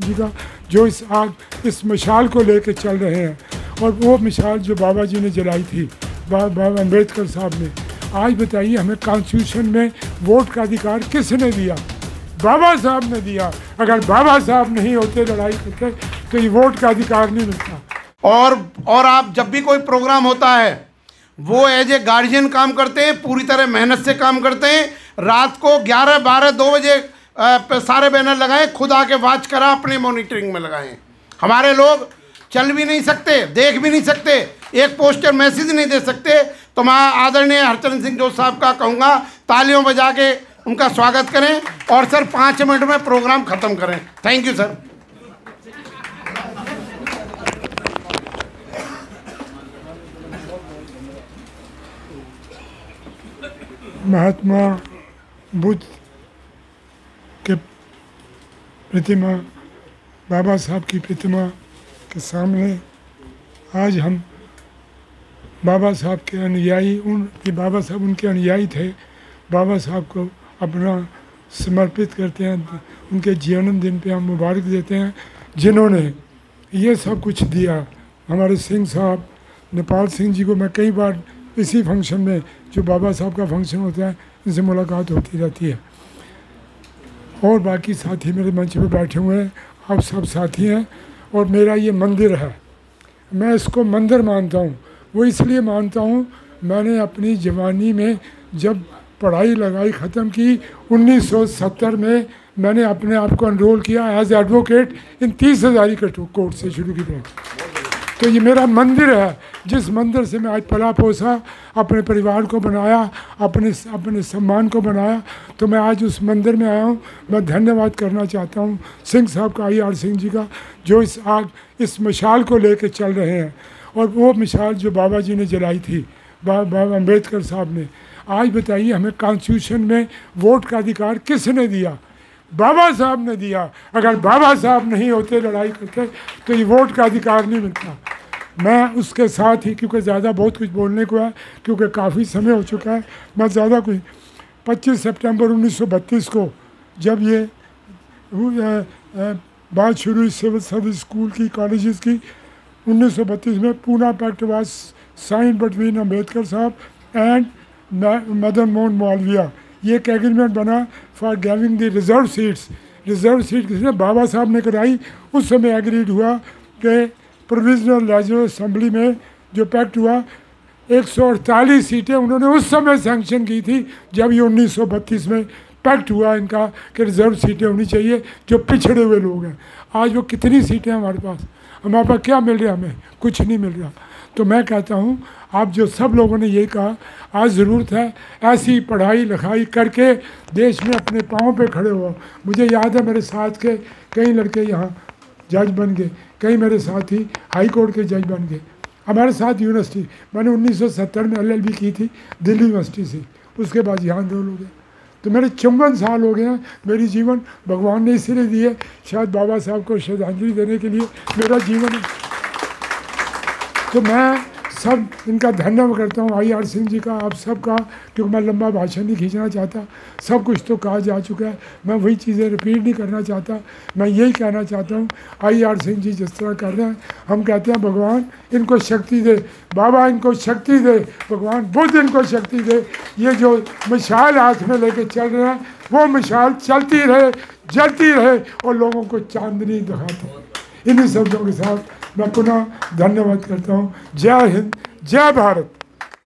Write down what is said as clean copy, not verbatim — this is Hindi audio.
जी का जो इस मशाल को लेकर चल रहे हैं, और वो मिसाल जो बाबा जी ने जलाई थी, बाबा अम्बेडकर साहब ने। आज बताइए हमें कॉन्स्टिट्यूशन में वोट का अधिकार किसने दिया? बाबा साहब ने दिया। अगर बाबा साहब नहीं होते लड़ाई करते तो ये वोट का अधिकार नहीं मिलता। और आप जब भी कोई प्रोग्राम होता है वो एज ए गार्जियन काम करते हैं, पूरी तरह मेहनत से काम करते हैं। रात को 11, 12, 2 बजे सारे बैनर लगाएं, खुद आके वॉच करा, अपने मॉनिटरिंग में लगाएं। हमारे लोग चल भी नहीं सकते, देख भी नहीं सकते, एक पोस्टर मैसेज नहीं दे सकते। तो मैं आदरणीय हरचरण सिंह जोशी साहब का कहूँगा तालियों बजा के उनका स्वागत करें और सर 5 मिनट में प्रोग्राम ख़त्म करें। Thank you sir. Mahatma Buddha के प्रतिमा, बाबा साहब की प्रतिमा के सामने आज हम बाबा साहब के अनुयायी, बाबा साहब उनके अनुयायी थे, बाबा साहब को अपना समर्पित करते हैं। उनके जन्मदिन पे हम मुबारक देते हैं जिन्होंने ये सब कुछ दिया। हमारे सिंह साहब, नेपाल सिंह जी को मैं कई बार इसी फंक्शन में, जो बाबा साहब का फंक्शन होता है, इनसे मुलाकात होती रहती है। और बाकी साथी मेरे मंच पे बैठे हुए हैं, आप सब साथी हैं। और मेरा ये मंदिर है, मैं इसको मंदिर मानता हूँ। वो इसलिए मानता हूँ, मैंने अपनी जवानी में जब पढ़ाई लगाई ख़त्म की 1970 में, मैंने अपने आप को एनरोल किया एज एडवोकेट इन 30 हज़ारी का कोर्ट से शुरू की पढ़ाई। तो ये मेरा मंदिर है, जिस मंदिर से मैं आज पला पोसा, अपने परिवार को बनाया, अपने सम्मान को बनाया। तो मैं आज उस मंदिर में आया हूँ। मैं धन्यवाद करना चाहता हूँ सिंह साहब का, IR सिंह जी का, जो इस मशाल को लेकर चल रहे हैं। और वो मिसाल जो बाबा जी ने जलाई थी, बाबा अम्बेडकर साहब ने। आज बताइए हमें कॉन्स्टिट्यूशन में वोट का अधिकार किसने दिया? बाबा साहब ने दिया। अगर बाबा साहब नहीं होते लड़ाई करते तो ये वोट का अधिकार नहीं मिलता। मैं उसके साथ ही, क्योंकि ज़्यादा बहुत कुछ बोलने को है, क्योंकि काफ़ी समय हो चुका है, मैं ज़्यादा कुछ 25 सितंबर 1932 को जब ये बात शुरू हुई सिविल सर्विस स्कूल की, कॉलेजेस की, 1932 में Poona pact was sign between Ambedkar Sahab and Madan Mohan Malviya. ये एक एग्रीमेंट बना for giving the reserve seats. Reserve seat किसने? बाबा साहब ने कराई। उस समय एग्रीड हुआ कि प्रोविजनल लेजिस्लेटिव असेंबली में जो पैक्ट हुआ, 148 सीटें उन्होंने उस समय सैंक्शन की थी जब ये 1932 में पैक्ट हुआ इनका कि रिजर्व सीटें होनी चाहिए जो पिछड़े हुए लोग हैं। आज वो कितनी सीटें हैं हमारे पास क्या मिल रहा है? हमें कुछ नहीं मिल रहा। तो मैं कहता हूँ, आप जो सब लोगों ने ये कहा, आज ज़रूरत है ऐसी पढ़ाई लिखाई करके देश में अपने पाँव पे खड़े हो। मुझे याद है मेरे साथ के कई लड़के यहाँ जज बन गए, कई मेरे साथी हाई कोर्ट के जज बन गए। हमारे साथ यूनिवर्सिटी, मैंने 1970 में LLB की थी दिल्ली यूनिवर्सिटी से, उसके बाद यहाँ एनरोल हो गया। तो मेरे 54 साल हो गए हैं। मेरी जीवन भगवान ने इसीलिए दी है, शायद बाबा साहब को श्रद्धांजलि देने के लिए मेरा जीवन है। तो मैं सब इनका धन्यवाद करता हूँ, IR सिंह जी का, आप सब का, क्योंकि मैं लंबा भाषण नहीं खींचना चाहता, सब कुछ तो कहा जा चुका है। मैं वही चीज़ें रिपीट नहीं करना चाहता। मैं यही कहना चाहता हूँ, IR सिंह जी जिस तरह कर रहे हैं, हम कहते हैं भगवान इनको शक्ति दे, बाबा इनको शक्ति दे, भगवान बुद्ध इनको शक्ति दे। ये जो मशाल हाथ में लेके चल रहे हैं, वो मशाल चलती रहे, जलती रहे और लोगों को चांदनी दिखाती रहे। इन्हीं शब्दों के साथ मैं पुनः धन्यवाद करता हूँ। जय हिंद, जय भारत।